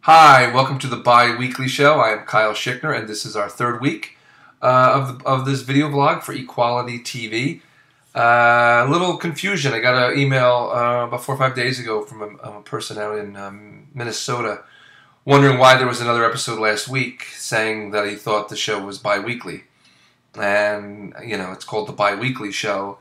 Hi, welcome to the bi-weekly show. I am Kyle Schickner, and this is our third week of this video vlog for Equality TV. A little confusion. I got an email about 4 or 5 days ago from a person out in Minnesota wondering why there was another episode last week, saying that he thought the show was bi-weekly. And, you know, it's called the bi-weekly show,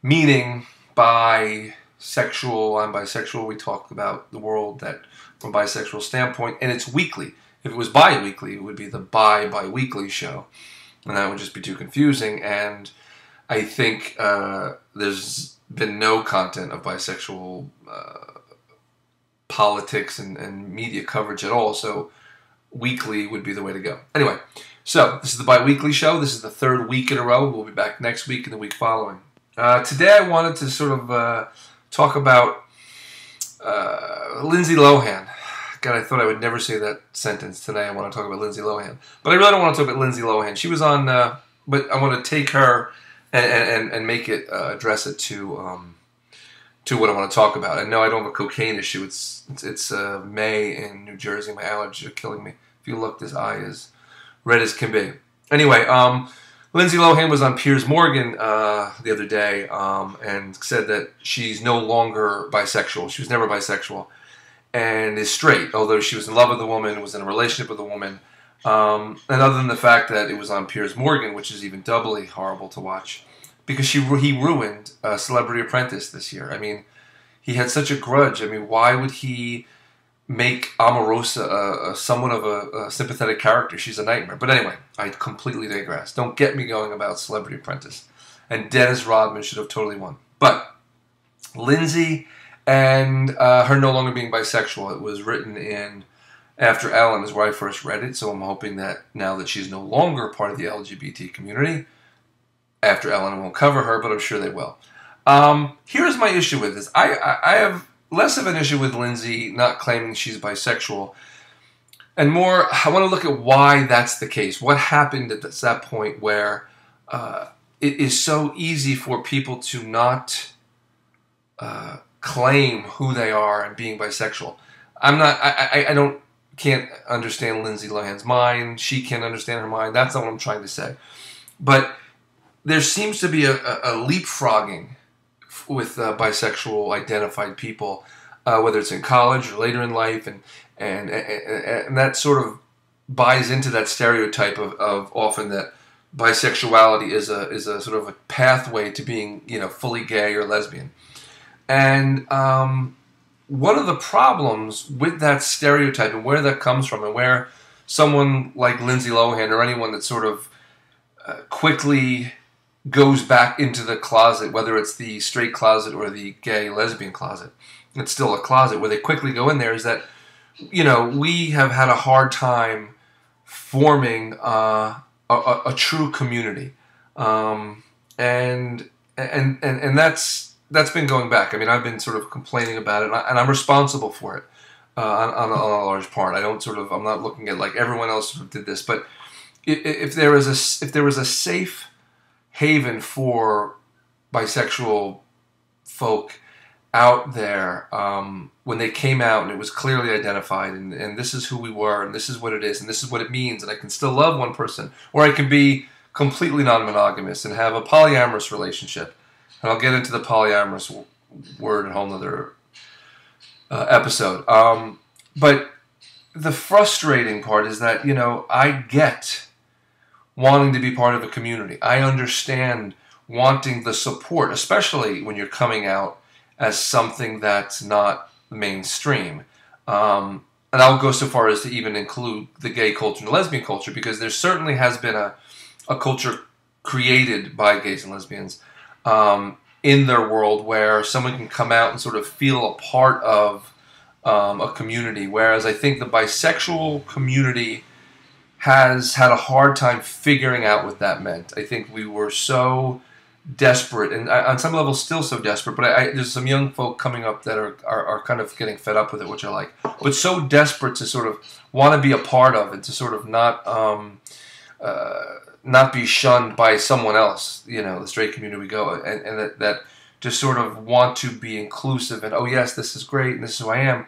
meaning bisexual. I'm bisexual. We talk about the world that from a bisexual standpoint, and it's weekly. If it was bi-weekly, it would be the bi-weekly show, and that would just be too confusing. And I think there's been no content of bisexual politics and media coverage at all, so weekly would be the way to go. Anyway, so this is the bi-weekly show. This is the third week in a row. We'll be back next week and the week following. Today I wanted to sort of talk about Lindsay Lohan. God, I thought I would never say that sentence today. I want to talk about Lindsay Lohan. But I really don't want to talk about Lindsay Lohan. She was on, but I want to take her and make it, address it to what I want to talk about. I know I don't have a cocaine issue. It's May in New Jersey. My allergies are killing me. If you look, this eye is red as can be. Anyway, Lindsay Lohan was on Piers Morgan the other day and said that she's no longer bisexual. She was never bisexual and is straight, although she was in love with a woman, was in a relationship with a woman. And other than the fact that it was on Piers Morgan, which is even doubly horrible to watch, because he ruined Celebrity Apprentice this year. I mean, he had such a grudge. I mean, why would he make Omarosa somewhat of a sympathetic character? She's a nightmare. But anyway, I completely digress. Don't get me going about Celebrity Apprentice. And Dennis Rodman should have totally won. But Lindsay and her no longer being bisexual, it was written in AfterEllen is where I first read it, so I'm hoping that now that she's no longer part of the LGBT community, AfterEllen won't cover her, but I'm sure they will. Here's my issue with this. I have less of an issue with Lindsay not claiming she's bisexual, and more, I want to look at why that's the case. What happened at that point where it is so easy for people to not claim who they are and being bisexual. I can't understand Lindsay Lohan's mind. She can't understand her mind. That's not what I'm trying to say. But there seems to be a leapfrogging with bisexual identified people, whether it's in college or later in life, and that sort of buys into that stereotype of often that bisexuality is a sort of a pathway to being, you know, fully gay or lesbian. And one of the problems with that stereotype and where that comes from, and where someone like Lindsay Lohan or anyone that sort of quickly goes back into the closet, whether it's the straight closet or the gay lesbian closet, it's still a closet, where they quickly go in there, is that, you know, we have had a hard time forming a true community, and that's been going back. I mean, I've been sort of complaining about it, and I'm responsible for it on a large part. I'm not looking at like everyone else sort of did this, but if there was a safe haven for bisexual folk out there when they came out and it was clearly identified, and this is who we were, and this is what it is, and this is what it means, and I can still love one person, or I can be completely non-monogamous and have a polyamorous relationship. And I'll get into the polyamorous word in a whole nother episode. But the frustrating part is that, you know, I get wanting to be part of a community. I understand wanting the support, especially when you're coming out as something that's not mainstream. And I'll go so far as to even include the gay culture and the lesbian culture, because there certainly has been a culture created by gays and lesbians in their world where someone can come out and sort of feel a part of a community, whereas I think the bisexual community has had a hard time figuring out what that meant. I think we were so desperate, and on some level still so desperate, but there's some young folk coming up that are kind of getting fed up with it, which I like, but so desperate to sort of want to be a part of it, to sort of not be shunned by someone else, you know, the straight community we go, and that just sort of want to be inclusive, and oh yes, this is great, and this is who I am.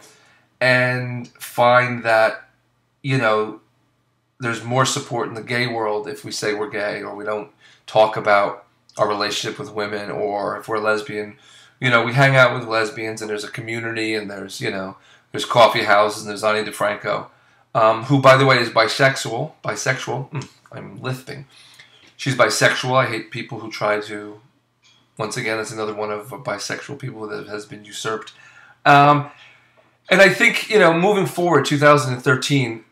and find that, you know, there's more support in the gay world if we say we're gay, or we don't talk about our relationship with women, or if we're lesbian. You know, we hang out with lesbians, and there's a community, and there's, you know, there's coffee houses, and there's Ani DeFranco, who, by the way, is bisexual. I'm lisping. She's bisexual. I hate people who try to, once again, it's another one of bisexual people that has been usurped. And I think, you know, moving forward, 2013,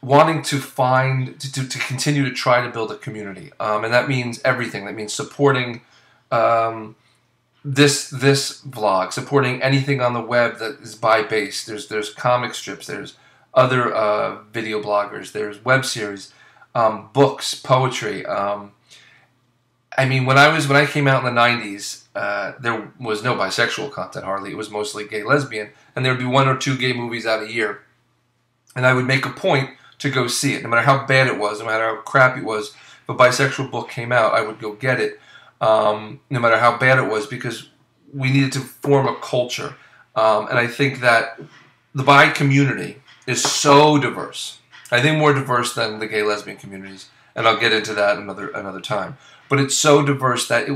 wanting to find, to continue to try to build a community. And that means everything. That means supporting this vlog, supporting anything on the web that is bi-based. There's comic strips, there's other video bloggers, there's web series, books, poetry. I mean, when I came out in the 90s, there was no bisexual content hardly. It was mostly gay, lesbian, and there would be 1 or 2 gay movies out a year. And I would make a point to go see it, no matter how bad it was, no matter how crappy it was. If a bisexual book came out, I would go get it, no matter how bad it was, because we needed to form a culture. And I think that the bi community is so diverse. I think more diverse than the gay, lesbian communities, and I'll get into that another time. But it's so diverse that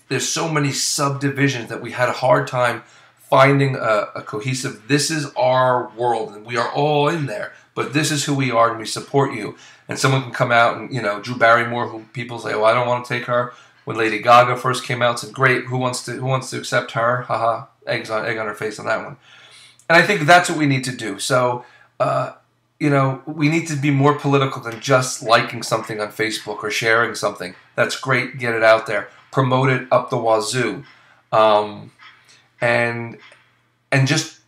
there's so many subdivisions that we had a hard time finding a cohesive, this is our world, and we are all in there, but this is who we are, and we support you. And someone can come out, and, you know, Drew Barrymore, who people say, oh, I don't want to take her. When Lady Gaga first came out, said, great, who wants to accept her? Haha, egg on her face on that one. And I think that's what we need to do. So, you know, we need to be more political than just liking something on Facebook or sharing something. That's great, get it out there. Promote it up the wazoo. And just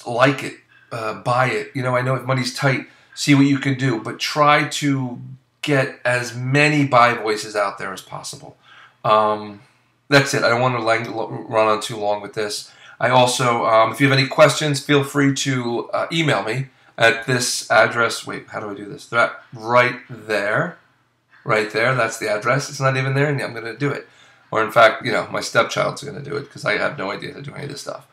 like it, buy it. You know, I know if money's tight, see what you can do, but try to get as many bi voices out there as possible. That's it. I don't want to run on too long with this. I also, if you have any questions, feel free to email me at this address. Wait, how do I do this? That right there. Right there. That's the address. It's not even there, and I'm going to do it. Or in fact, you know, my stepchild's going to do it because I have no idea how to do any of this stuff.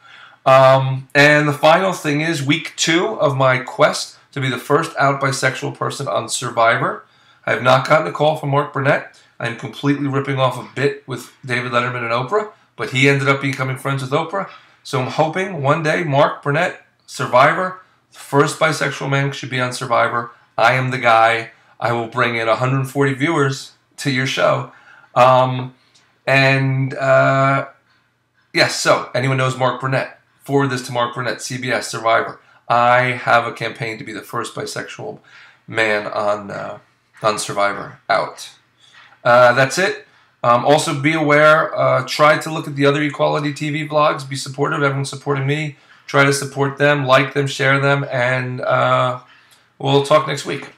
And the final thing is week 2 of my quest to be the first out bisexual person on Survivor. I have not gotten a call from Mark Burnett. I'm completely ripping off a bit with David Letterman and Oprah, but he ended up becoming friends with Oprah. So I'm hoping one day Mark Burnett, Survivor, the first bisexual man should be on Survivor. I am the guy. I will bring in 140 viewers to your show. Yes, so anyone knows Mark Burnett, forward this to Mark Burnett, CBS, Survivor. I have a campaign to be the first bisexual man on Survivor out. That's it. Also be aware, try to look at the other Equality TV vlogs, be supportive, everyone's supporting me. Try to support them, like them, share them, and we'll talk next week.